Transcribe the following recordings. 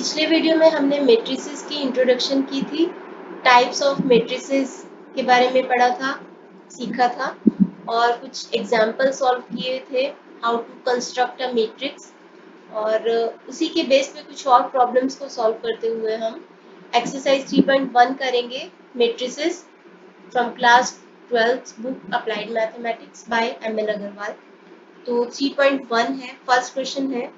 पिछले वीडियो में हमने मैट्रिसेस की इंट्रोडक्शन की थी, टाइप्स ऑफ मैट्रिसेस के बारे में पढ़ा था, सीखा था और कुछ एग्जाम्पल सॉल्व किए थे, how to construct a matrix. और उसी के बेस पे कुछ और प्रॉब्लम्स को सॉल्व करते हुए हम एक्सरसाइज 3.1 करेंगे, matrices from class 12th book applied mathematics by M L. Agarwal. तो 3.1 है, फर्स्ट क्वेश्चन है,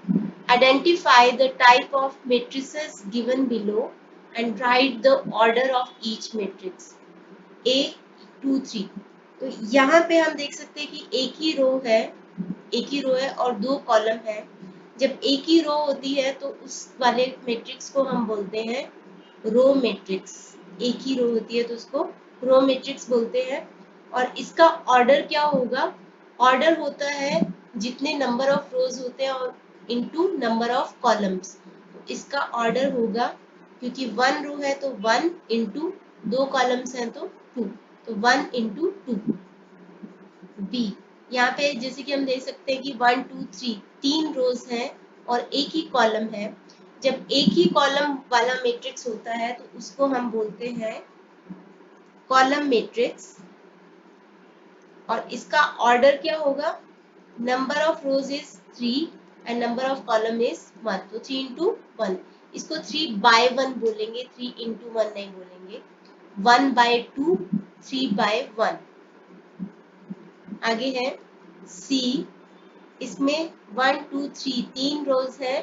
identify the type of matrices given below and write the order of each matrix A 2 3। तो यहाँ पे हम देख सकते हैं कि एक ही रो है और दो कॉलम है। जब एक ही रो होती है तो उस वाले मैट्रिक्स को हम बोलते हैं रो मैट्रिक्स। एक ही रो होती है तो उसको रो मैट्रिक्स बोलते हैं। और इसका ऑर्डर क्या होगा? ऑर्डर होता है जितने नंबर ऑफ रोज होते हैं और इनटू नंबर ऑफ कॉलम्स। तो इसका ऑर्डर होगा, क्योंकि वन रो है तो वन इंटू, दो कॉलम्स हैं तो टू, तो वन इंटू टू। बी, यहाँ पे जैसे कि हम देख सकते हैं कि 1 2 3 तीन रोज हैं और एक ही कॉलम है। जब एक ही कॉलम वाला मैट्रिक्स होता है तो उसको हम बोलते हैं कॉलम मैट्रिक्स। और इसका ऑर्डर क्या होगा? Number of rows is 3 and number of column is 1, तो 3 इंटू 1। इसको 3 बाय 1 बोलेंगे, 3 इंटू 1 नहीं बोलेंगे। 1 बाय 2, 3 बाय 1। आगे है सी, इसमें 1 2 3 तीन रोज है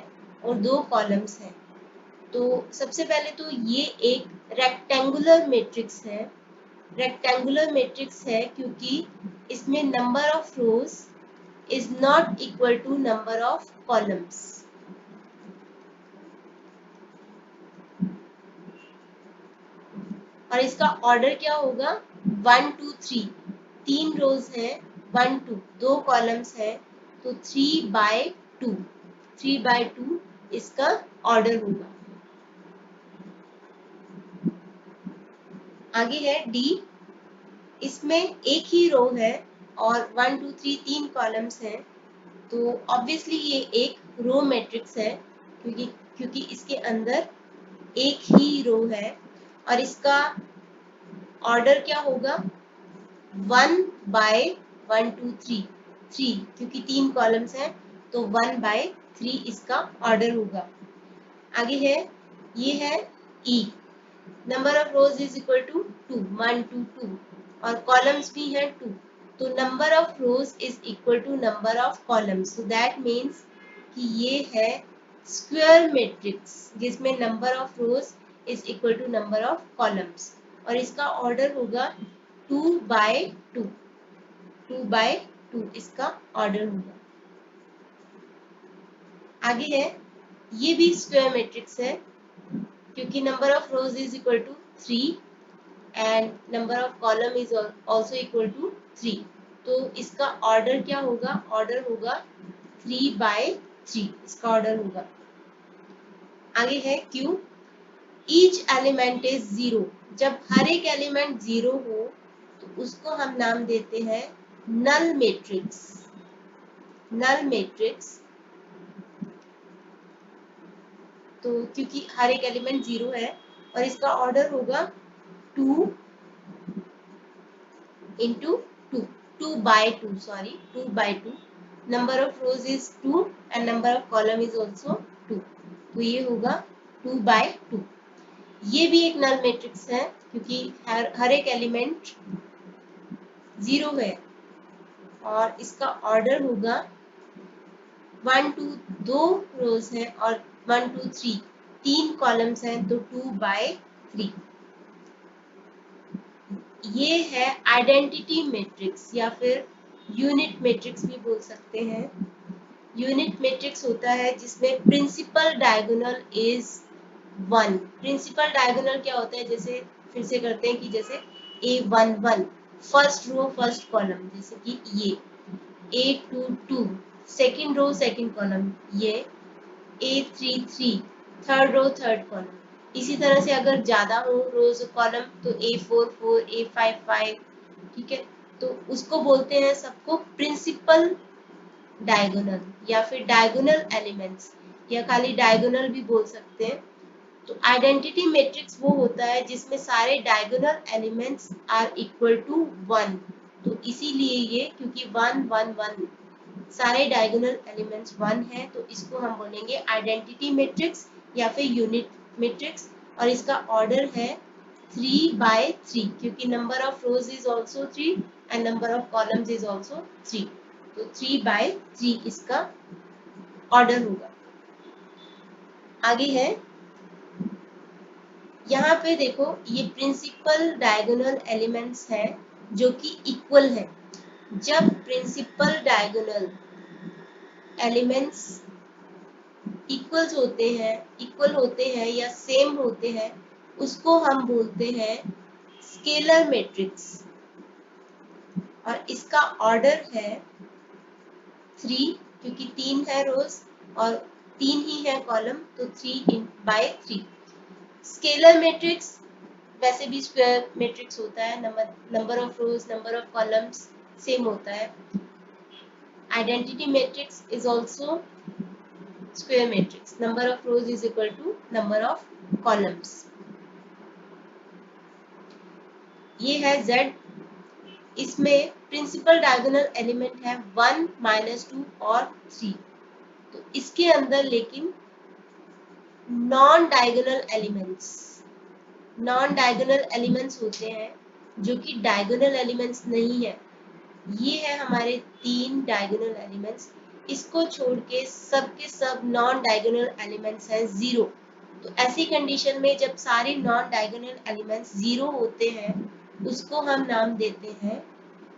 और दो कॉलम्स हैं। तो सबसे पहले तो ये एक रेक्टेंगुलर मैट्रिक्स है। रेक्टेंगुलर मैट्रिक्स है क्योंकि इसमें number of rose is not equal to number of columns। और इसका ऑर्डर क्या होगा? 1 2 3 तीन रोज है, 1 2 दो कॉलम्स है, तो 3 बाय 2, 3 बाय 2 इसका ऑर्डर होगा। आगे है डी, इसमें एक ही रो है और 1 2 3 तीन कॉलम्स हैं, तो ऑब्वियसली ये एक रो मैट्रिक्स है क्योंकि इसके अंदर एक ही रो है। और इसका ऑर्डर क्या होगा? 1 बाय 1 2 3 3, क्योंकि तीन कॉलम्स हैं तो 1 बाय 3 इसका ऑर्डर होगा। आगे है, ये है E, number of rows is equal to 2, 1 2 2 और कॉलम्स भी हैं 2, तो number of rows is equal to number of columns. So that means कि ये है स्क्वायर मैट्रिक्स जिसमें number of rows is equal to number of columns. और इसका ऑर्डर होगा 2 बाय 2, 2 बाय 2 इसका ऑर्डर होगा। आगे है, ये भी स्क्वायर मैट्रिक्स है क्योंकि number of rows is equal to 3 and number of column is also equal to 3, तो इसका ऑर्डर क्या होगा? ऑर्डर होगा 3 बाय 3 इसका ऑर्डर होगा। आगे है क्यू, ईच एलिमेंट इज 0। जब हर एक एलिमेंट 0 हो तो उसको हम नाम देते हैं नल मैट्रिक्स। नल मैट्रिक्स, तो क्योंकि हर एक एलिमेंट 0 है और इसका ऑर्डर होगा 2 into 2, 2 by 2, sorry 2 by 2। Number of rows is 2 and number of column is also 2, तो ये होगा 2 बाय 2। ये भी एक नल मैट्रिक्स है क्योंकि हर एक एलिमेंट 0 है और इसका ऑर्डर होगा 1 2, दो रोज है और 1 2 3 तीन कॉलम्स हैं तो 2 बाय 3। ये है आइडेंटिटी मैट्रिक्स या फिर यूनिट मैट्रिक्स भी बोल सकते हैं। यूनिट मैट्रिक्स होता है जिसमें principal diagonal is 1। Principal diagonal क्या होता है? जैसे फिर से करते हैं कि जैसे A1 1 first row first column, जैसे कि ये A2 2 second row second column, ये A3 3 third row third column. इसी तरह से अगर ज्यादा हो रोज कॉलम तो A4 4 A5 5, ठीक है, तो उसको बोलते हैं सबको प्रिंसिपल डायगोनल या फिर डायगोनल एलिमेंट्स या खाली डायगोनल भी बोल सकते हैं। तो आइडेंटिटी मैट्रिक्स वो होता है जिसमें सारे diagonal elements are equal to 1। तो इसीलिए ये, क्योंकि 1 1 1 सारे डायगोनल एलिमेंट्स 1 है, तो इसको हम बोलेंगे आइडेंटिटी मैट्रिक्स या फिर यूनिट मैट्रिक्स। और इसका ऑर्डर है 3/3, क्योंकि number of rows is also 3 and number of columns is also 3, तो 3/3 इसका ऑर्डर होगा। आगे है, यहाँ पे देखो ये प्रिंसिपल डायगोनल एलिमेंट्स हैं जो कि इक्वल है। जब प्रिंसिपल डायगोनल एलिमेंट्स इक्वल होते हैं या सेम होते हैं, उसको हम बोलते हैं स्केलर मैट्रिक्स। और इसका ऑर्डर है 3, क्योंकि 3 है रोज और 3 ही है कॉलम, तो 3/3। स्केलर मैट्रिक्स वैसे भी स्क्वायर मैट्रिक्स होता है, number of rows number of columns same होता है। Identity matrix is also square matrix, number of rows is equal to number of columns. ये है Z, इसमें प्रिंसिपल डायगोनल एलिमेंट है 1 -2 और 3। तो इसके अंदर लेकिन नॉन डायगोनल एलिमेंट्स होते हैं जो कि डायगोनल एलिमेंट्स नहीं है। ये है हमारे 3 डायगोनल एलिमेंट्स। इसको छोड़ के सब नॉन डायगोनल एलिमेंट्स हैं 0। तो ऐसी कंडीशन में जब सारे नॉन डायगोनल एलिमेंट्स 0 होते हैं, उसको हम नाम देते हैं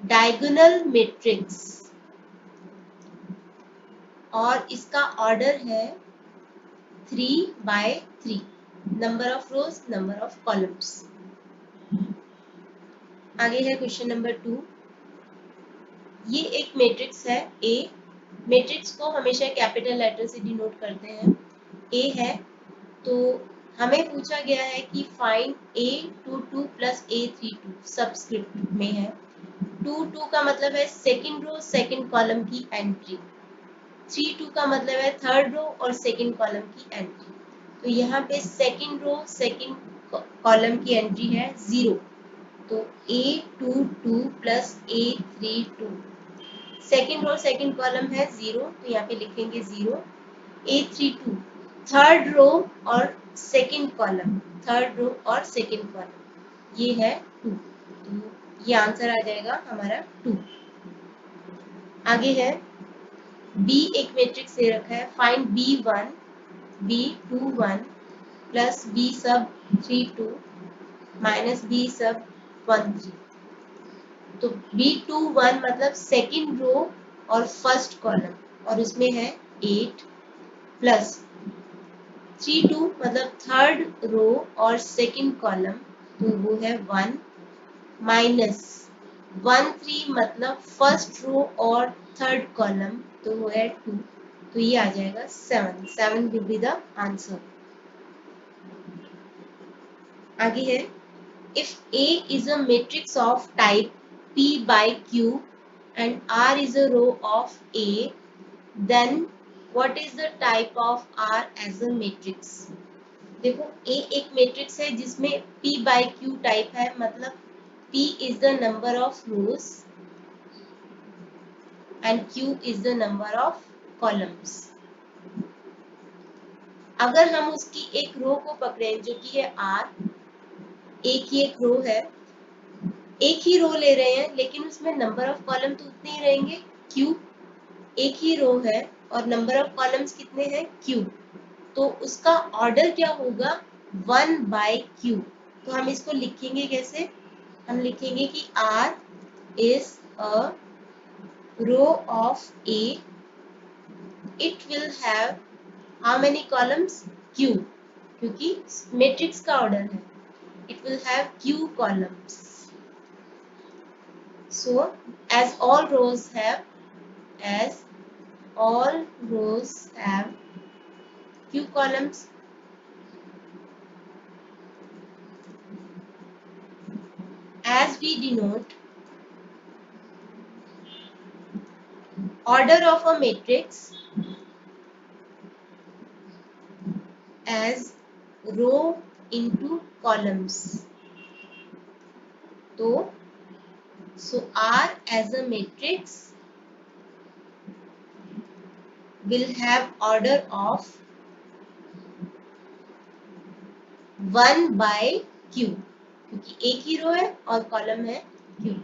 डायगोनल मैट्रिक्स। और इसका ऑर्डर है 3/3, number of rows number of columns. आगे है क्वेश्चन नंबर 2। ये एक मैट्रिक्स है A। मैट्रिक्स को हमेशा कैपिटल लेटर से डिनोट करते हैं। A है, तो हमें पूछा गया है कि find A22 plus A32, subscript में है। 2 का मतलब है सेकंड रो सेकंड कॉलम की एंट्री। 3 का मतलब है थर्ड रो और सेकंड कॉलम की एंट्री। तो यहाँ पे सेकंड रो सेकंड कॉलम की एंट्री है 0, तो A22 plus A32। Second row second column है 0, तो यहाँ पे लिखेंगे 0। A32 थर्ड रो और सेकंड कॉलम, ये है 2, तो ये आंसर आ जाएगा हमारा 2। आगे है B, एक मैट्रिक्स दे रखा है, find B1 B21 plus B सब 32 माइनस B सब 13। तो B21 मतलब सेकंड रो और फर्स्ट कॉलम, और उसमें है 8 प्लस 32 मतलब थर्ड रो और सेकंड कॉलम, तो वो है 1 माइनस 13 मतलब फर्स्ट रो और थर्ड कॉलम, तो वो है 2। तो ये आ जाएगा 7 विल बी द आंसर। आगे है, if A is a matrix of type P by Q and R is a row of A, then what is the type of R as a matrix? देखो A एक matrix है जिसमें P by Q type है, मतलब P is the number of rows and Q is the number of columns। अगर हम उसकी एक रो को पकड़ें जो कि है R, एक ही एक रो है, एक ही रो ले रहे हैं, लेकिन उसमें नंबर ऑफ कॉलम तो उतने ही रहेंगे Q। एक ही रो है और नंबर ऑफ कॉलम्स कितने हैं Q, तो उसका ऑर्डर क्या होगा 1/Q। तो हम इसको लिखेंगे कैसे, हम लिखेंगे कि R is a row of A, it will have how many columns Q, क्योंकि मैट्रिक्स का ऑर्डर है, it will have Q columns। So as all rows have Q columns, as we denote order of a matrix as row into columns. तो so R as a matrix will have order of 1 by Q, क्योंकि एक ही रो है और column है Q।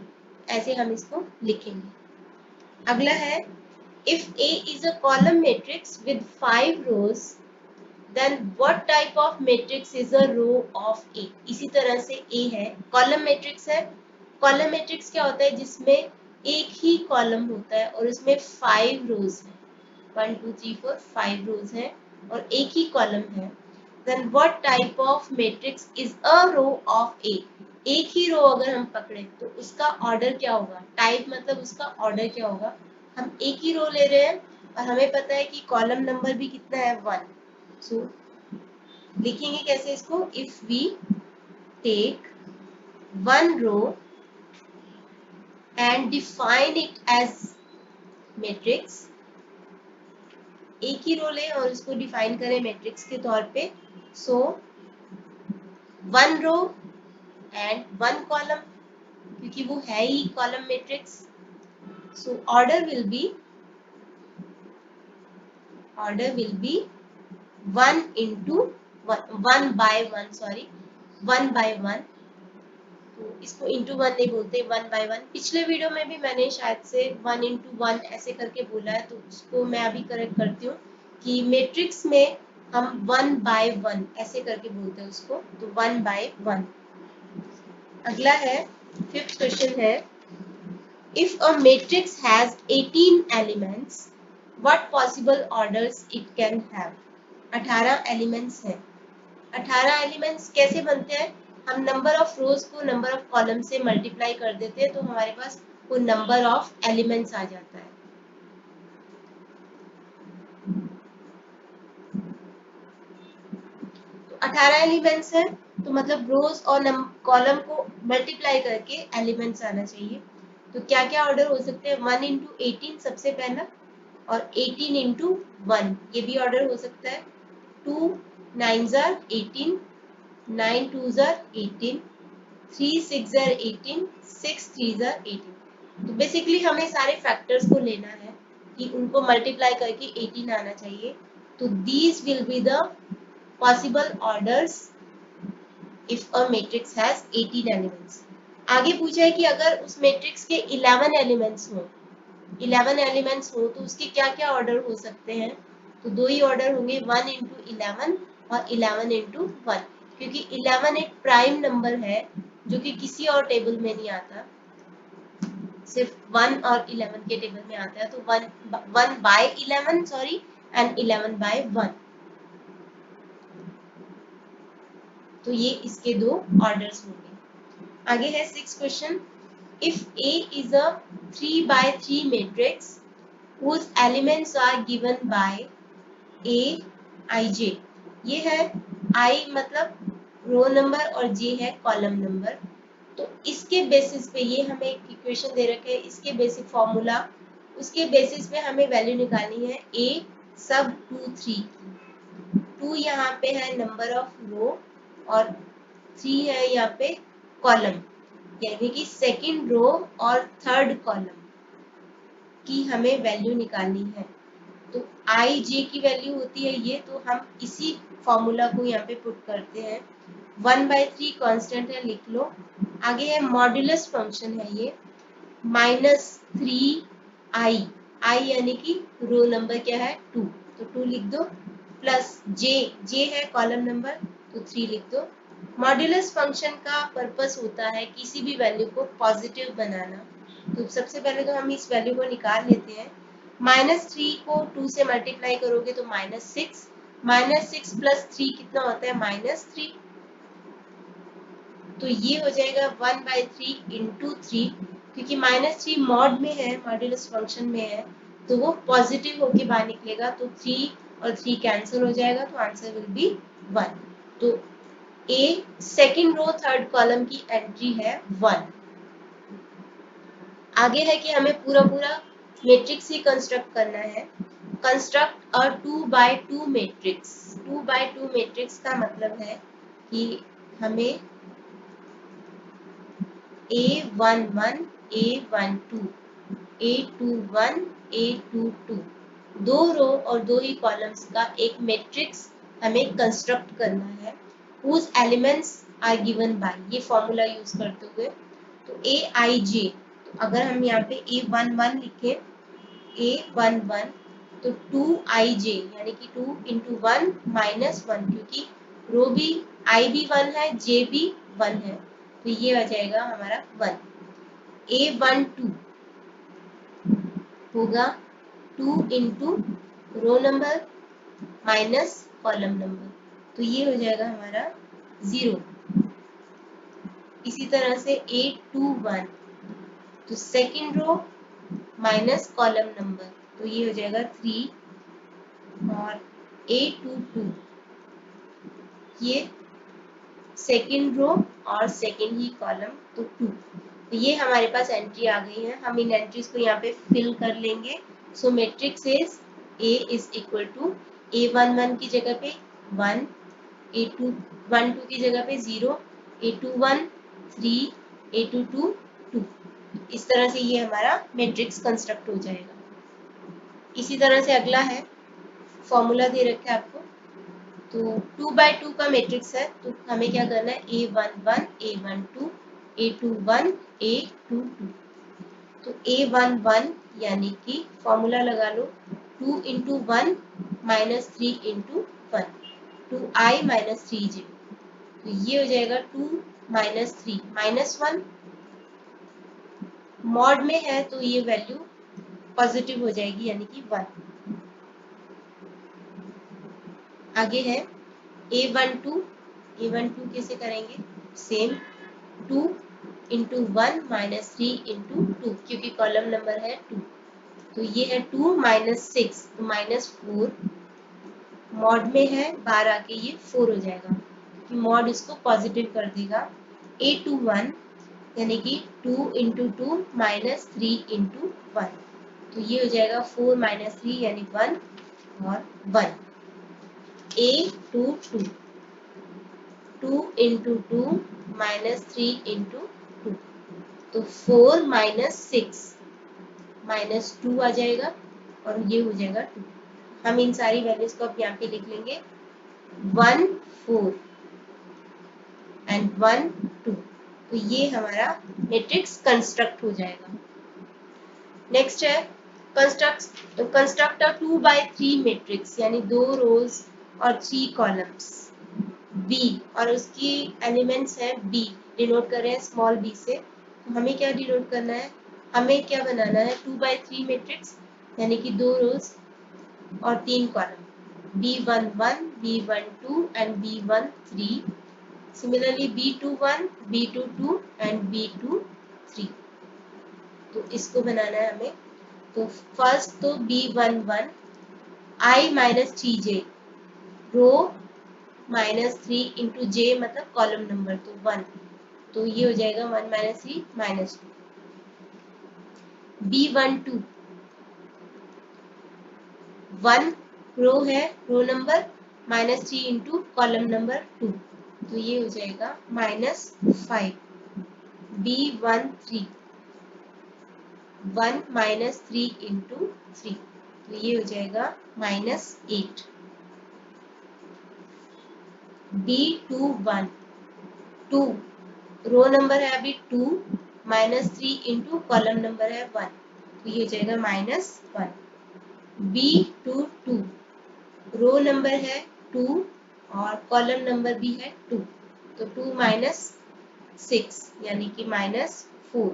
ऐसे हम इसको लिखेंगे। अगला है if A is a column matrix with 5 rows then what type of matrix is a row of A। इसी तरह से A है कॉलम मैट्रिक्स है। कॉलम मैट्रिक्स क्या होता है, जिसमें एक ही कॉलम होता है और उसमें 5 रोज है, 1 2 3 4 5 रोज है और एक ही कॉलम है। then what type of matrix is a row of A। एक ही रो अगर हम पकड़े तो उसका ऑर्डर क्या होगा, टाइप मतलब उसका ऑर्डर क्या होगा। हम एक ही रो ले रहे हैं और हमें पता है कि कॉलम नंबर भी कितना है 1। सो लिखेंगे कैसे इसको, if we take one row and define it as matrix. एक ही रो लें और उसको डिफाइन करें मैट्रिक्स के तौर पे। So one row and one column, क्योंकि वो है ही column matrix. So order will be 1 into 1 by 1, sorry 1 by 1। तो इसको इंटू 1 नहीं बोलते, 1 by 1। पिछले वीडियो में भी मैंने शायद से 1 into 1 ऐसे करके बोला है, तो उसको मैं अभी करेक्ट करती हूँ कि मैट्रिक्स में हम 1 by 1 ऐसे करके बोलते हैं उसको, तो 1 by 1। अगला है 5th क्वेश्चन है if a matrix has 18 elements what possible orders it can have। 18 elements हैं। 18 एलिमेंट्स कैसे बनते हैं, हम नंबर ऑफ रोज को नंबर ऑफ कॉलम से मल्टीप्लाई कर देते हैं तो हमारे पास वो नंबर ऑफ एलिमेंट्स आ जाता है। तो 18 एलिमेंट्स है तो मतलब रोज और कॉलम को मल्टीप्लाई करके एलिमेंट्स आना चाहिए। तो क्या क्या ऑर्डर हो सकते हैं, 1 into 18 सबसे पहला, और 18 into 1 ये भी ऑर्डर हो सकता है। 2 9s are 18, 9 2s are 18, 3 6s are 18, 6 3s are 18। तो बेसिकली हमें सारे फैक्टर्स को लेना है कि उनको मल्टीप्लाई करके 18 आना चाहिए। तो these will be the possible orders if a matrix has 18 elements. आगे पूछा है कि अगर उस मैट्रिक्स के 11 एलिमेंट्स हो, 11 एलिमेंट्स हो तो उसके क्या क्या ऑर्डर हो सकते हैं। तो दो ही ऑर्डर होंगे, 1 into 11 और 11 into 1, क्योंकि 11 एक प्राइम नंबर है जो कि किसी और टेबल में नहीं आता, सिर्फ 1 और 11 के टेबल में आता है। तो 1 by 11 सॉरी एंड 11 by 1। तो ये इसके दो ऑर्डर्स होंगे। आगे है 6th question, if A is a 3 by 3 matrix whose elements are given by A I J। ये है I मतलब रो नंबर और J है कॉलम नंबर। तो इसके बेसिस पे ये हमें एक इक्वेशन दे रखे है, इसके बेसिक फॉर्मूला, उसके बेसिस पे हमें वैल्यू निकालनी है A सब 2 3। 2 यहाँ पे है नंबर ऑफ रो और 3 है यहाँ पे कॉलम, यानी कि सेकंड रो और थर्ड कॉलम की हमें वैल्यू निकालनी है। तो आई जे की वैल्यू होती है ये, तो हम इसी फॉर्मूला को यहाँ पे पुट करते हैं। 1/3 कांस्टेंट है, लिख लो। आगे है मॉड्यूलस फंक्शन है ये, -3i, आई यानी कि रो नंबर क्या है 2, तो 2 लिख दो, प्लस जे है कॉलम नंबर तो 3 लिख दो। मॉड्यूलस फंक्शन का पर्पस होता है किसी भी वैल्यू को पॉजिटिव बनाना। तो सबसे पहले तो हम इस वैल्यू को निकाल लेते हैं। -3 को 2 से मल्टीप्लाई करोगे तो -6, -6 प्लस 3 कितना होता है -3। तो ये हो जाएगा 1/3 इंटू 3, क्योंकि -3 मॉड में है, मॉड्यूलस फंक्शन में है, तो वो पॉजिटिव होके बाहर निकलेगा। तो 3 और 3 कैंसिल हो जाएगा, तो आंसर विल बी 1। तो ए सेकंड रो थर्ड कॉलम की एंट्री है 1। आगे है कि हमें पूरा पूरा मैट्रिक्स ही कंस्ट्रक्ट करना है। Construct a 2x2 matrix. 2x2 matrix का मतलब है कि हमें A11 A12 A21 A22 दो रो और दो ही कॉलम्स का एक मैट्रिक्स हमें कंस्ट्रक्ट करना है whose elements are given by, ये फॉर्मूला यूज करते हुए। तो Aij, तो अगर हम यहाँ पे A11 लिखें A11 तो 2ij यानी कि 2 इंटू 1 माइनस 1, क्योंकि रो भी i भी 1 है j भी 1 है, तो ये आ जाएगा हमारा 1। A12 होगा 2 into row number minus column number, तो ये हो जाएगा हमारा 0। इसी तरह से A21 तो second row minus column number, तो ये हो जाएगा 3। और A22 ये सेकेंड रो और सेकेंड ही कॉलम, तो 2। तो ये हमारे पास एंट्री आ गई है, हम इन एंट्रीज को यहाँ पे फिल कर लेंगे। So matrix is A is equal to A11 की जगह पे 1, A12 की जगह पे 0, A21 3, A22 2। इस तरह से ये हमारा मैट्रिक्स कंस्ट्रक्ट हो जाएगा। इसी तरह से अगला है, फॉर्मूला दे रखा है आपको, तो 2x2 का मैट्रिक्स है, तो हमें क्या करना है A11 A12 A21 A22। तो A11 यानी कि फॉर्मूला लगा लो 2 into 1 minus 3 into 1, 2i minus 3j, तो ये हो जाएगा 2 माइनस 3 माइनस 1, मॉड में है तो ये वैल्यू पॉजिटिव हो जाएगी यानी कि 1। आगे है A12 कैसे करेंगे, सेम 2 इंटू 1 माइनस 3 इंटू 2, क्योंकि कॉलम नंबर है 2, तो ये है 2 माइनस 6 तो माइनस 4, मॉड में है बार आके ये 4 हो जाएगा, क्योंकि मॉड इसको पॉजिटिव कर देगा। A21 यानी कि 2 इंटू 2 माइनस 3 इंटू 1, तो ये हो जाएगा 4 माइनस 3 यानी 1 और 1। A22 2 इंटू 2 माइनस 3 इंटू 2, तो 4 माइनस 6 माइनस 2 आ जाएगा और ये हो जाएगा 2। हम इन सारी वैल्यूज को अब यहाँ पे लिख लेंगे 1 4 एंड 1 2, तो ये हमारा मैट्रिक्स कंस्ट्रक्ट हो जाएगा। नेक्स्ट है कंस्ट्रक्ट अ 2x3 मैट्रिक्स, यानी 2 रोज और 3 कॉलम्स B, और उसकी एलिमेंट्स है B, डिनोट कर रहे हैं स्मॉल b से। तो हमें क्या डिनोट करना है, हमें क्या बनाना है 2x3 मैट्रिक्स, यानी कि 2 रोज और 3 column B11 B12 and B13, similarly B21 B22 and B23, तो इसको बनाना है हमें। तो फर्स्ट तो B11 I minus 3j, row minus 3 into j मतलब कॉलम नंबर, तो 1, तो ये हो जाएगा 1 माइनस 3 माइनस 2। B12 1 रो है, row number minus 3 into column number 2, तो ये हो जाएगा माइनस 5। B13 1 माइनस 3 इंटू 3, तो ये हो जाएगा माइनस 8। B21 2 रो नंबर है अभी 2 माइनस 3 इंटू कॉलम नंबर है 1, तो ये हो जाएगा माइनस 1। B22 रो नंबर है 2 और कॉलम नंबर भी है 2, तो 2 माइनस 6 यानी कि माइनस 4।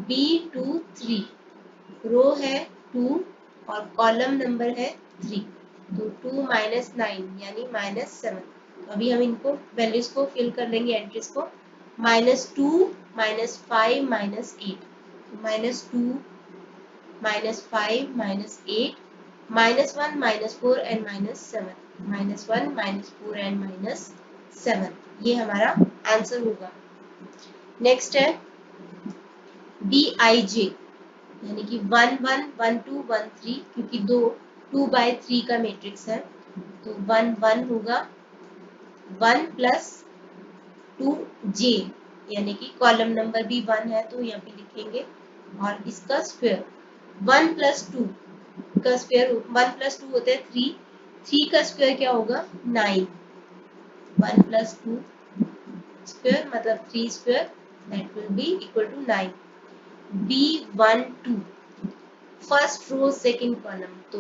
B23 रो है 2 और कॉलम नंबर है 3, तो 2 माइनस 9 यानी माइनस 7। अभी हम इनको वैल्यूज को फिल कर लेंगे, एंट्रीज को, minus 2 minus 5 minus 8, minus 2 minus 5 minus 8 minus 1 minus 4 and minus 7, minus 1 minus 4 and minus 7, ये हमारा आंसर होगा। नेक्स्ट है BIJ, यानी कि 1 1 1 2 1 3, क्योंकि 2 2/3 का मैट्रिक्स है, तो 1 1 होगा, 1 प्लस 2j, यानी कि कॉलम नंबर भी 1 है तो यहाँ पे लिखेंगे, और इसका स्क्वायर 1 प्लस 2 का स्क्वायर, 1 प्लस 2 होता है 3, 3 का स्क्वायर क्या होगा 9, 1 प्लस 2 स्क्वायर मतलब 3 square, that will be equal to 9। B12 first row second column, तो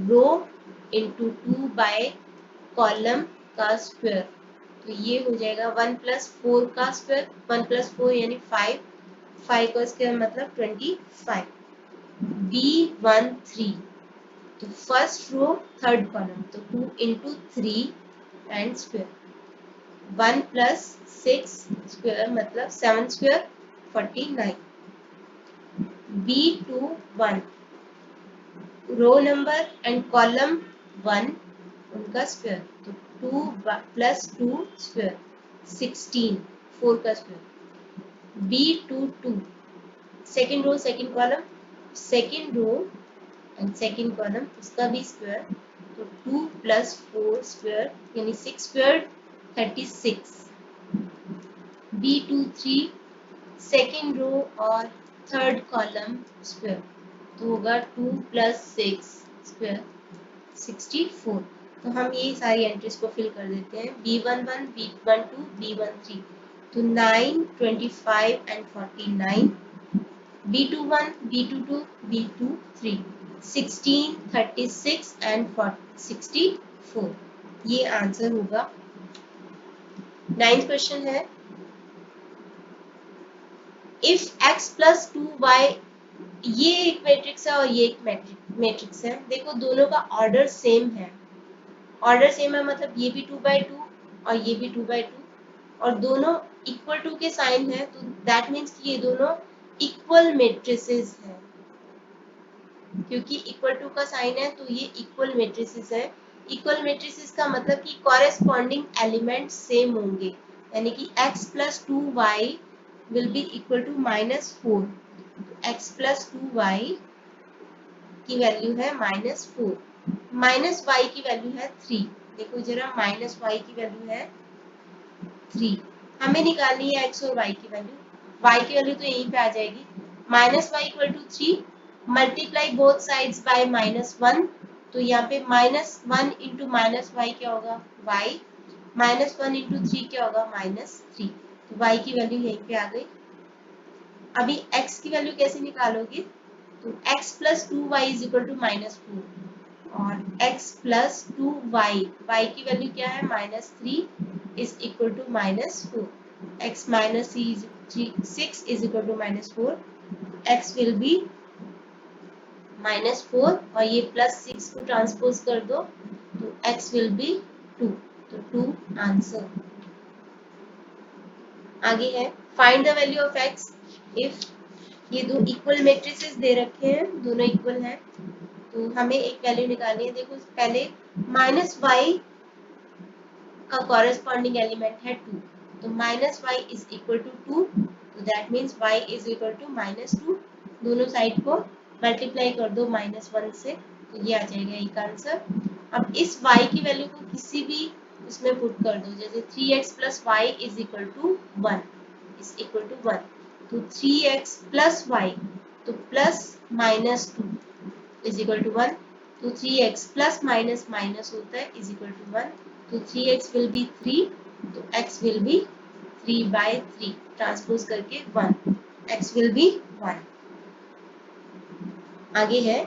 रो इंटू 2 बाय कॉलम का स्क्वायर, तो ये हो जाएगा 1 प्लस 4 का स्क्वायर, 1 प्लस 4 यानी 5, 5 का स्क्वायर मतलब 25। B13 तो फर्स्ट रो थर्ड कॉलम, तो 2 into 3 and square, 1 plus 6 square मतलब 7 square 49। B21 row number and column 1 उनका स्क्वायर, तो 2 प्लस 2 स्क्वायर 16, 4 का square. B22 second row second column, second row and second column उसका भी square, तो 2 plus 4 square यानी 6 square 36। B23 second row और third column square, तो होगा 2 प्लस 6 स्क्वायर 64। तो हम ये सारी एंट्रीज को फिल कर देते हैं, B11 B12 B13, तो 9 25 and 49, B21 B22 B23 16 36 and 64, ये आंसर होगा। 9th क्वेश्चन है, इफ x प्लस 2y, ये एक मैट्रिक्स है और ये एक मैट्रिक्स है, देखो दोनों का ऑर्डर सेम है, ऑर्डर सेम है मतलब ये भी 2/2 और ये भी 2/2 और दोनों इक्वल टू के साइन है, तो दैट मीन्स कि ये दोनों इक्वल मैट्रिसेस हैं, क्योंकि इक्वल टू का साइन है तो ये इक्वल मैट्रिसेस है। इक्वल मैट्रिसेस का मतलब कि कॉरेस्पॉन्डिंग एलिमेंट सेम होंगे, यानी कि x plus 2y will be equal to -4, x plus 2y की वैल्यू है -4, माइनस y की वैल्यू है 3, देखो जरा माइनस y की वैल्यू है 3, हमें निकालनी है x और y की वैल्यू, y की वैल्यू तो यहीं पे आ जाएगी, -y equal to 3, multiply both sides by -1, तो यहाँ पे -1 इंटू -y क्या होगा y, -1 इंटू 3 क्या होगा -3, तो y की वैल्यू यहीं पे आ गई। अभी x की वैल्यू कैसे निकालोगे, तो x plus 2y is equal to -4 और x प्लस 2y, y की वैल्यू क्या है -3 is equal to -4, x minus 6 is equal to -4, x will be -4 और ये +6 को ट्रांसपोज कर दो, तो x विल बी 2, तो 2 आंसर। आगे है, find the value of x if, ये दो इक्वल मैट्रिसेस दे रखे हैं, दोनों इक्वल हैं, तो हमें एक वैल्यू निकालनी है। देखो पहले -y का कॉरेस्पॉन्डिंग एलिमेंट है 2, तो -y इज इक्वल टू 2, तो that means y is equal to -2, दोनों साइड को मल्टीप्लाई कर दो -1 से, तो ये आ जाएगा एक आंसर। अब इस y की वैल्यू को किसी भी उसमें पुट कर दो, जैसे 3x plus y is equal to 1 is equal to 1, तो 3x प्लस y, तो प्लस -2 इज इक्वल टू 1, तो 3x प्लस माइनस माइनस होता है इज इक्वल टू 1, तो 3x विल बी 3, तो x विल बी 3/3 ट्रांसपोज करके 1, x विल बी 1। आगे है,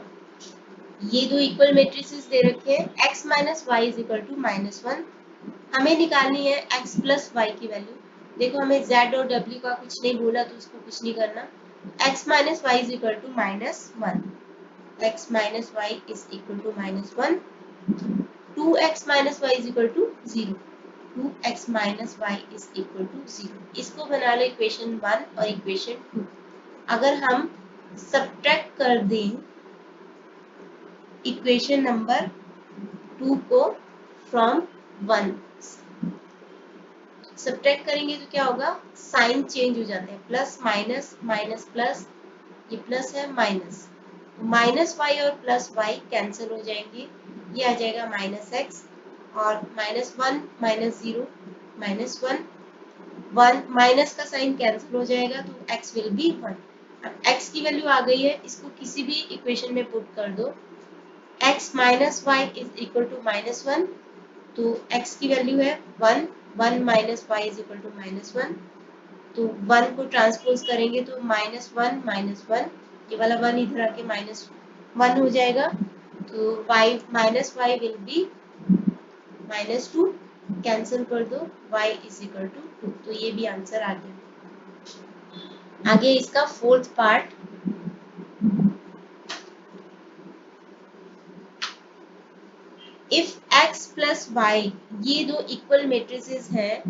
ये दो इक्वल मैट्रिसेस दे रखे हैं, x minus y is equal to -1, हमें निकालनी है x प्लस वाई की वैल्यू। देखो हमें z और w का कुछ नहीं बोला तो उसको कुछ नहीं करना, x minus y is equal to -1, x minus y is equal to -1, 2x minus y is equal to 0, 2x minus y is equal to 0, इसको बना लो इक्वेशन 1 और इक्वेशन 2। अगर हम सब्ट्रैक्ट कर दें इक्वेशन नंबर 2 को फ्रॉम 1, सब्ट्रैक्ट करेंगे तो क्या होगा, साइन चेंज हो जाते हैं, प्लस माइनस माइनस प्लस, ये प्लस है माइनस, -y और +y कैंसिल हो जाएंगे, ये आ जाएगा -x और -1 -0 -1 1 माइनस का साइन कैंसिल हो जाएगा तो x विल बी 1। अब x की वैल्यू आ गई है, इसको किसी भी इक्वेशन में पुट कर दो। x minus y is equal to -1, तो x की वैल्यू है 1, 1 minus y is equal to -1, तो 1 को ट्रांसपोज करेंगे तो -1 -1, ये वाला 1 इधर आके -1 हो जाएगा, तो y minus y will be -2, cancel कर दो, y इज इक्वल टू 2, तो ये भी आंसर आ गया। आगे इसका fourth part, if x plus y, ये दो इक्वल मेट्रिसेस हैं,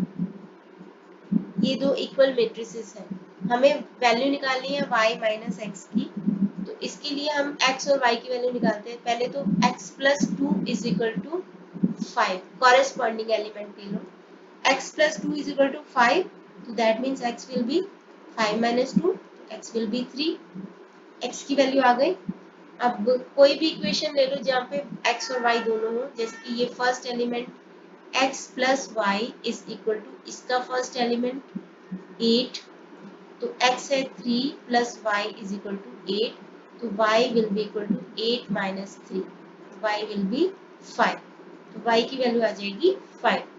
ये दो इक्वल मेट्रिसेस हैं, हमें वैल्यू निकालनी है y माइनस एक्स की, तो इसके लिए हम x और y की वैल्यू निकालते हैं। पहले तो x plus 2 is equal to 5, corresponding element ले लो, x plus 2 is equal to 5, so that means x will be 5 minus 2, x will be 3, x की वैल्यू आ गई। अब कोई भी इक्वेशन ले लो जहाँ पे x और y दोनों हो, जैसे कि ये first element x plus y is equal to इसका फर्स्ट एलिमेंट 8, तो x है 3 plus y is equal to 8, तो y will be equal to 8 minus 3, y will be 5, तो y की वैल्यू आ जाएगी 5।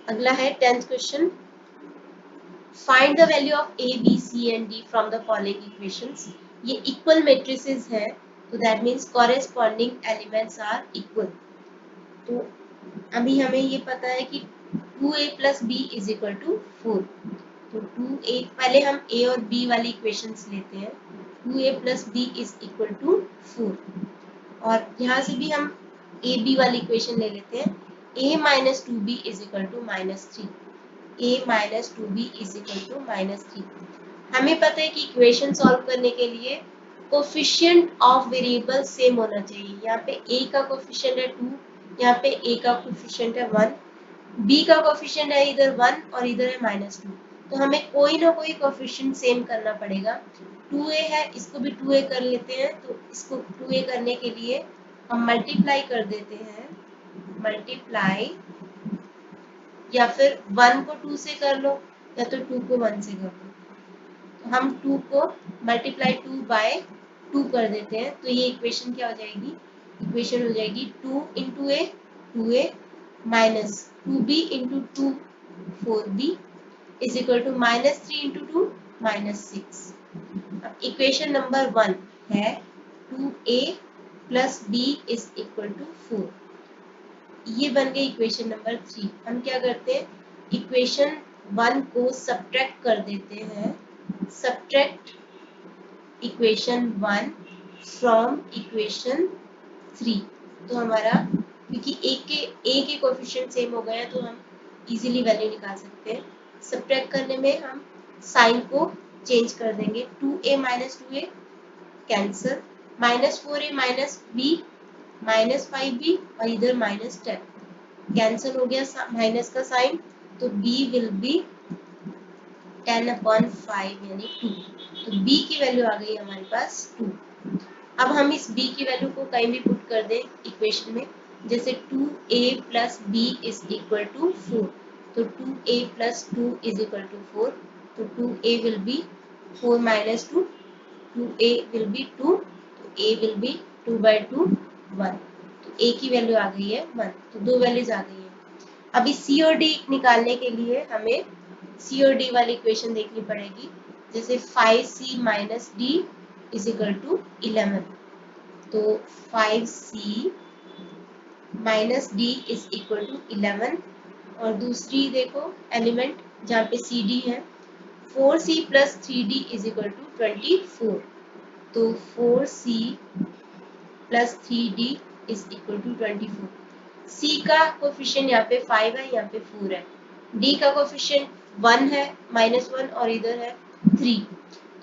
अगला है 10th question, find the value of a b c and d from the following equations. ये equal matrices है, तो that means corresponding elements are equal. तो अभी हमें ये पता है कि 2a plus b is equal to 4, तो 2a, पहले हम a और b वाली इक्वेशंस लेते हैं, 2a plus b is equal to 4, और यहाँ से भी हम a b वाली इक्वेशन ले लेते हैं, a minus 2b is equal to -3, a minus 2b is equal to -3। हमें पता है कि इक्वेशन सॉल्व करने के लिए कोफिशिएंट ऑफ वेरिएबल सेम होना चाहिए। यहाँ पे a का कोफिशिएंट है 2, यहाँ पे a का कोफिशिएंट है 1, b का कोफिशिएंट है इधर 1 और इधर है -2, तो हमें कोई ना कोई कोफिशिएंट सेम करना पड़ेगा। 2a है, इसको भी 2a कर लेते हैं, तो इसको 2a करने के लिए हम मल्टीप्लाई कर देते हैं, मल्टीप्लाई, या फिर 1 को 2 से कर लो या तो 2 को 1 से कर लो, तो हम 2 को मल्टीप्लाई 2 बाय 2 कर देते हैं, तो ये इक्वेशन क्या हो जाएगी, इक्वेशन हो जाएगी 2 into a 2a minus 2b into 2 4b is equal to -3 into 2 -6। अब इक्वेशन नंबर 1 है 2a plus b is equal to 4, ये बन गई इक्वेशन नंबर 3। हम क्या करते हैं, इक्वेशन 1 को सब्ट्रैक्ट कर देते हैं, सब्ट्रैक्ट इक्वेशन 1 फ्रॉम इक्वेशन 3, तो हमारा, क्योंकि a के कोएफिशिएंट सेम हो गए हैं, तो हम इजीली वैल्यू निकाल सकते हैं। सब्ट्रैक्ट करने में हम साइन को चेंज कर देंगे, 2a minus 2a cancel, -4a minus b -5b और इधर -10 कैंसिल हो गया माइनस का साइन, तो b विल बी 10/5 यानी 2, तो b की वैल्यू आ गई हमारे पास 2। अब हम इस b की वैल्यू को कहीं भी पुट कर दें इक्वेशन में, जैसे 2a plus b is equal to 4, तो 2a plus 2 is equal to 4, तो 2a will be 4 minus 2, 2a will be 2, तो a विल बी 2/2 1, तो a की वैल्यू आ गई है 1, तो दो वैल्यूज आ गई है। अभी सी और डी निकालने के लिए हमें सी और डी वाली इक्वेशन देखनी पड़ेगी, जैसे 5c minus d is equal to 11, तो 5c minus d is equal to 11, और दूसरी देखो एलिमेंट जहाँ पे सी डी है, 4c plus 3d is equal to 24, तो 4c plus 3d is equal to 24। c का कोफिशिएंट यहाँ पे 5 है, यहाँ पे 4 है, d का कोफिशिएंट 1 है, -1 और इधर है 3,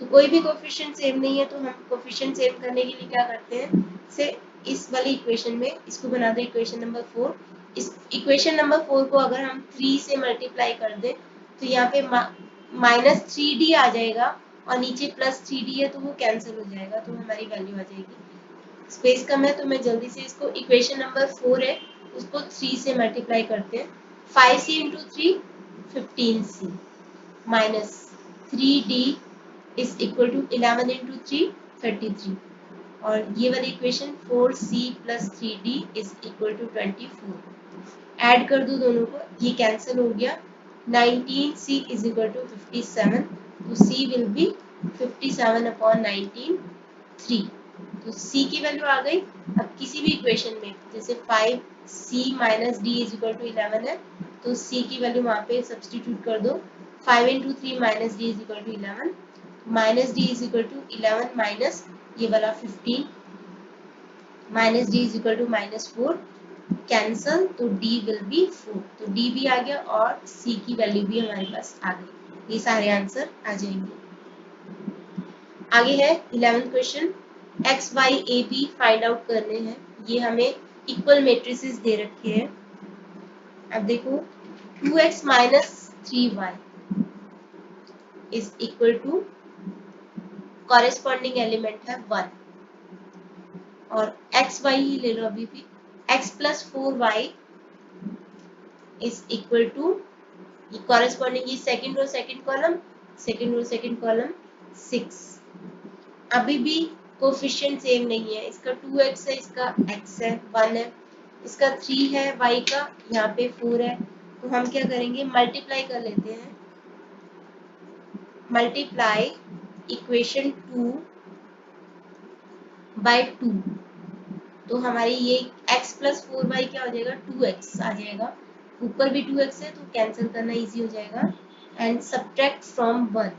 तो कोई भी कोफिशिएंट सेम नहीं है, तो हम कोफिशिएंट सेम करने के लिए क्या करते हैं, से इस वाली इक्वेशन में इसको बना दे इक्वेशन नंबर 4। इस इक्वेशन नंबर 4 को अगर हम 3 से मल्टीप्लाई कर दें, तो यहाँ पे -3d आ जाएगा और नीचे प्लस 3d है तो वो कैंसिल हो जाएगा, तो हमारी वैल्यू आ जाएगी। स्पेस कम है तो मैं जल्दी से इसको, इक्वेशन नंबर 4 है उसको 3 से मल्टीप्लाई करते हैं। 5c into 3 15c minus 3d is equal to 11 into 3 33, और ये वाली equation 4c plus 3d is equal to 24। Add कर दो दोनों को, ये कैंसिल हो गया। 19c इज इक्वल टू 57, तो c विल बी 57 अपॉन 19 3, तो c की वैल्यू आ गई। अब किसी भी इक्वेशन में जैसे 5c minus d is equal to 11 है, तो c की वैल्यू वहाँ पे सब्सटीट्यूट कर दो। 5 into 3 minus d is equal to 11, minus d is equal to 11 minus ये वाला 15, minus d is equal to minus 4, cancel, तो d विल बी 4, तो d भी आ गया और c की वैल्यू भी हमारे पास आ गई। ये सारे आंसर आ जाएंगे। आगे है 11th question, x y a b find out करने हैं। ये हमें इक्वल मैट्रिसेस दे रखे हैं। अब देखो 2x minus 3y is equal to, corresponding element है 1, और एक्स वाई ही ले लो अभी भी। x plus 4y is equal to, ये कॉरेस्पॉन्डिंग, ये second row second column, second row second column 6। अभी भी कोफिशिएंट सेम नहीं है, इसका 2x है, इसका x है 1 है, इसका 3 है y का, यहाँ पे 4 है, तो हम क्या करेंगे मल्टीप्लाई कर लेते हैं। मल्टीप्लाई इक्वेशन 2 बाय 2, तो हमारी ये x प्लस 4y क्या हो जाएगा 2x आ जाएगा, ऊपर भी 2x है तो कैंसिल करना इजी हो जाएगा। And subtract from 1,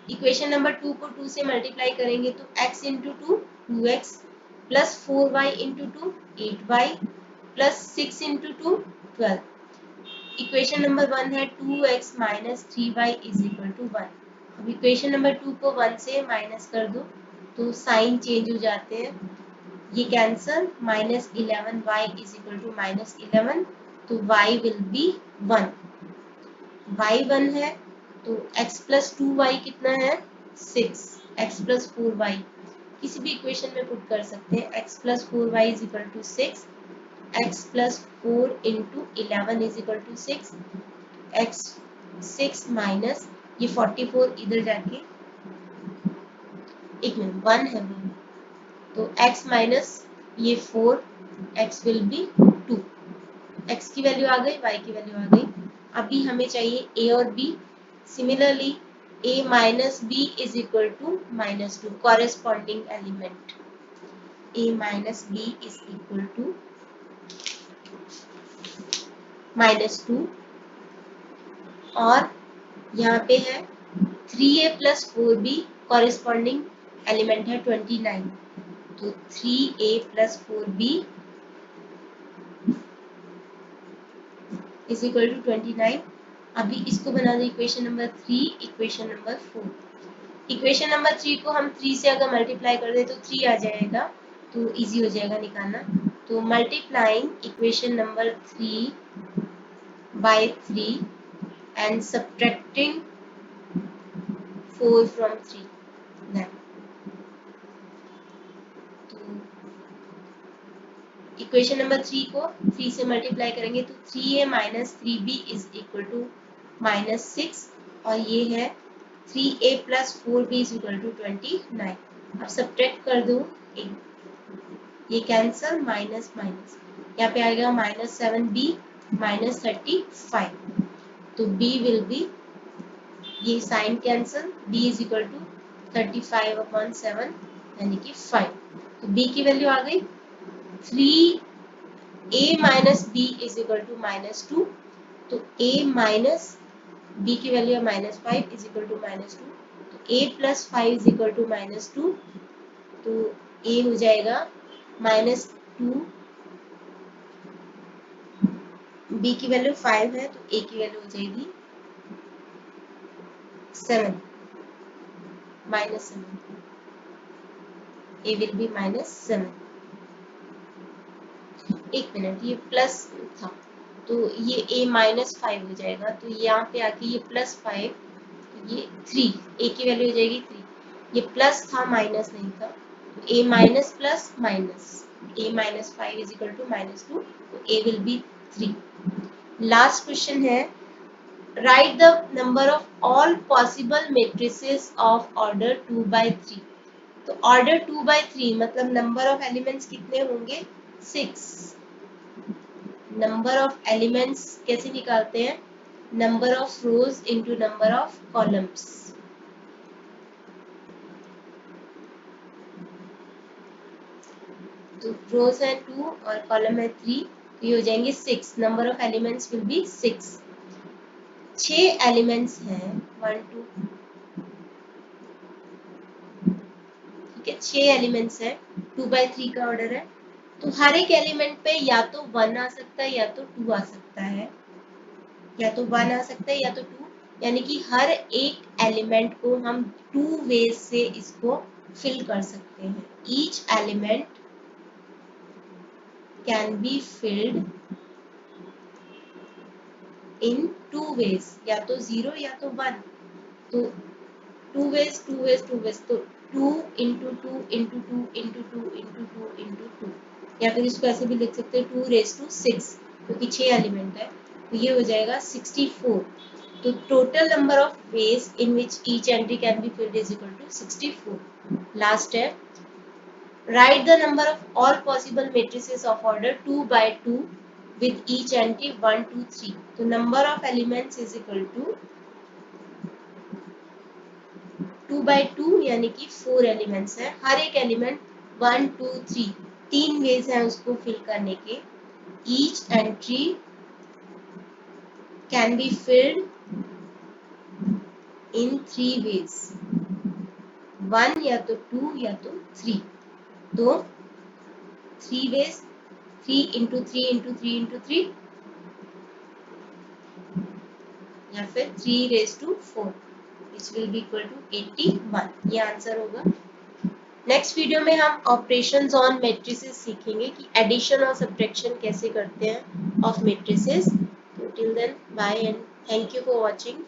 equation number 2 को 2 से मल्टीप्लाई करेंगे तो x into 2 2x plus 4y into 2 8y plus 6 into 2 12। Equation number 1 है 2x minus 3y is equal to 1। अब इक्वेशन नंबर 2 को 1 से माइनस कर दो तो साइन चेंज हो जाते हैं, ये cancel, minus 11y is equal to minus 11, तो y विल बी 1। y 1 है तो x प्लस 2y कितना है 6, x प्लस 4y किसी भी इक्वेशन में पुट कर सकते हैं। x plus 4y is equal to 6, x plus 4 into 11 is equal to 6, x 6 minus ये 44 इधर जाके, एक मिनट 1 है वो, तो x माइनस ये 4, x विल बी 2, x की वैल्यू आ गई, y की वैल्यू आ गई। अभी हमें चाहिए a और b। Similarly a minus b is equal to minus 2, corresponding element a minus b is equal to minus 2, और यहाँ पे है 3a plus 4b, corresponding element है 29, तो 3a plus 4b is equal to 29। अभी इसको बना दो equation number 3, equation number 4। Equation number 3 को हम 3 से अगर मल्टीप्लाई कर दे तो 3 आ जाएगा, तो इजी हो जाएगा निकालना। तो multiplying equation number 3 by 3 and subtracting 4 from 3, then तो इक्वेशन नंबर 3 को 3 से मल्टीप्लाई करेंगे तो 3a minus 3b is equal to minus 6, और ये है 3a plus 4b is equal to 29। अब सब्ट्रैक्ट कर दो, ये कैंसल, माइनस माइनस यहाँ पे आएगा माइनस 7b माइनस 35, तो b विल बी, ये sign cancel, b is equal to 35 upon 7 यानी कि 5, तो b की वैल्यू आ गई 3a minus b is equal to minus 2, तो a माइनस b की वैल्यू है minus 5 is equal to minus 2, तो a plus 5 is equal to minus 2, तो a हो जाएगा माइनस 2, b की वैल्यू 5 है तो a की वैल्यू हो जाएगी 7, minus 7, a will B minus 7। एक मिनट, ये प्लस था, तो ये a माइनस 5 हो जाएगा, तो यहाँ पे आके ये प्लस 5, तो ये 3, a की वैल्यू हो जाएगी 3, ये प्लस था माइनस नहीं था, तो a minus plus minus, a minus 5 is equal to minus 2, तो a will be 3। Last question है, write the number of all possible matrices of order 2 by 3। तो ऑर्डर 2 by 3 मतलब नंबर ऑफ एलिमेंट्स कितने होंगे, 6। Number of elements कैसे निकालते हैं, number of rose into number of columns. तो रोज है 2 और कॉलम है 3, तो ये हो जाएंगे 6। Number of elements will be 6। 6 elements हैं, 1 2, ठीक है, 6 एलिमेंट्स है, 2 by 3 का ऑर्डर है, तो हर एक एलिमेंट पे या तो 1 आ सकता है या तो 2 आ सकता है, या तो 1 आ सकता है या तो 2, यानी कि हर एक एलिमेंट को हम 2 वेज से इसको फिल कर सकते हैं। Each element can be filled in 2 ways, या तो 0 या तो 1, तो 2 वेज 2 वेज 2 वेज, तो 2 into 2 into 2 into 2 into 2 into 2, या फिर इसको ऐसे भी लिख सकते हैं 2 रेज टू 6, क्योंकि 6 एलिमेंट है, तो ये हो जाएगा 64। तो total number of ways in which each entry can be filled is equal to 64. Last है, write the number of all possible matrices of order 2 by 2 with each entry 1 2 3। तो number of elements is equal to 2 by 2 यानी कि 4 elements है, हर एक element 1 2 3, 3 veg है उसको fill करने के। Each entry can be filled in 3 ways, 1 या तो 2 या तो 3, तो 3 वेज, 3 इंटू 3 इंटू 3 इंटू 3, या फिर 3 raise to 4, which will be equal to 81। ये आंसर होगा। नेक्स्ट वीडियो में हम ऑपरेशंस ऑन मैट्रिसेस सीखेंगे कि एडिशन और सब्ट्रैक्शन कैसे करते हैं of matrices. Till then bye and thank you for watching.